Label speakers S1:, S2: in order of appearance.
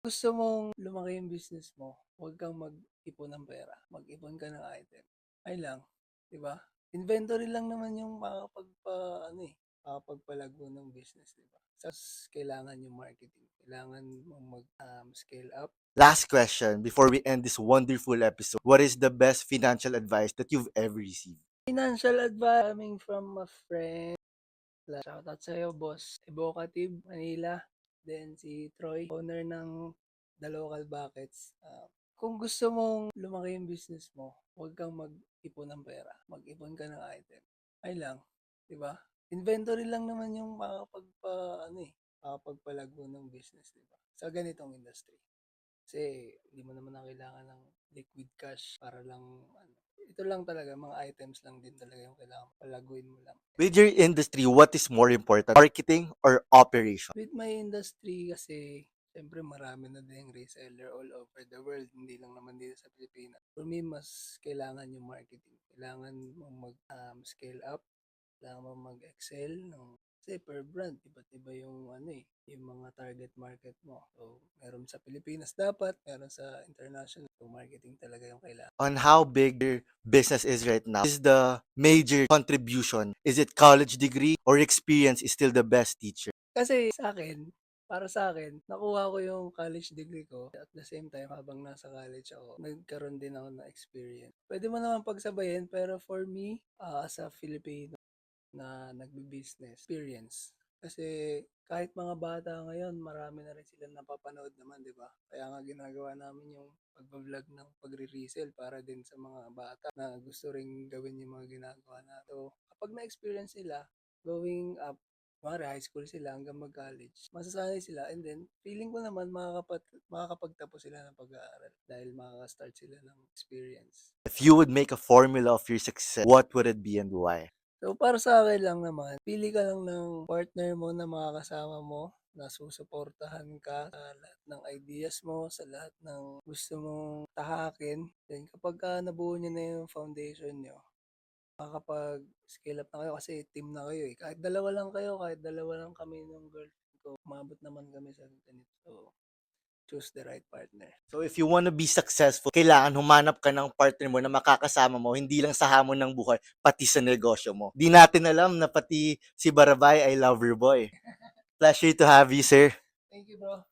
S1: Gusto mong lumaki yung business mo, huwag kang mag-ipon ng pera, mag-ipon ka ng item. Ay lang, 'di ba? Inventory lang naman yung makakapagpalago ng business, 'di ba? Kailangan yung marketing, kailangan mong scale up.
S2: Last question before we end this wonderful episode. What is the best financial advice that you've ever received?
S1: Financial advice coming from a friend. Shoutout sa'yo, boss. Evocative, Manila. Then si Troy, owner ng The Local Buckets. Kung gusto mong lumaki yung business mo, huwag kang mag-ipon ng pera. Mag-ipon ka ng item. Ay lang, 'di ba? Inventory lang naman yung makakapagpalago ng business, 'di ba? Sa ganitong industry. Kasi hindi mo naman na kailangan ng liquid cash para lang ito lang talaga, mga items lang din talaga yung kailangan palaguin mo lang.
S2: With your industry, what is more important, marketing or operation?
S1: With my industry kasi, siyempre marami na din reseller all over the world, hindi lang naman dito sa Pilipinas. For me, mas kailangan yung marketing. Kailangan mong scale up, kailangan mong mag-excel. No? Kasi per brand, iba't iba yung yung mga target market mo. So, meron sa Pilipinas dapat, meron sa international. So, marketing talaga yung kailangan.
S2: On how big your business is right now, is the major contribution? Is it college degree or experience is still the best teacher?
S1: Kasi para sa akin, nakuha ko yung college degree ko. At the same time, habang nasa college ako, nagkaroon din ako ng experience. Pwede mo naman pagsabayin, pero for me, as a Filipino na nagbi-business, experience. Kasi kahit mga bata ngayon, marami na rin silang napapanood naman, di ba? Kaya nga ginagawa namin yung pag-vlog ng pagre-resell para din sa mga bata na gusto ring gawin yung mga ginagawa na. So, kapag na-experience nila, going up, kumari high school sila hanggang mag-college, masasanay sila, and then feeling ko naman makakapagtapos sila ng pag-aaral dahil makaka-start sila ng experience.
S2: If you would make a formula of your success, what would it be and why?
S1: So, para sa akin lang naman, pili ka lang ng partner mo na makakasama mo, na susuportahan ka sa lahat ng ideas mo, sa lahat ng gusto mong tahakin. Then, kapag nabuo nyo na yung foundation nyo, makakapag-scale up na kayo kasi team na kayo eh. Kahit dalawa lang kayo, kahit dalawa lang kami ng girlfriend ko, umabot naman kami sa ganito. So, choose the right partner.
S2: So if you want to be successful, kailangan humanap ka ng partner mo na makakasama mo, hindi lang sa hamon ng buhay, pati sa negosyo mo. Di natin alam na pati si Barabay ay lover boy. Pleasure to have you, sir.
S1: Thank you, bro.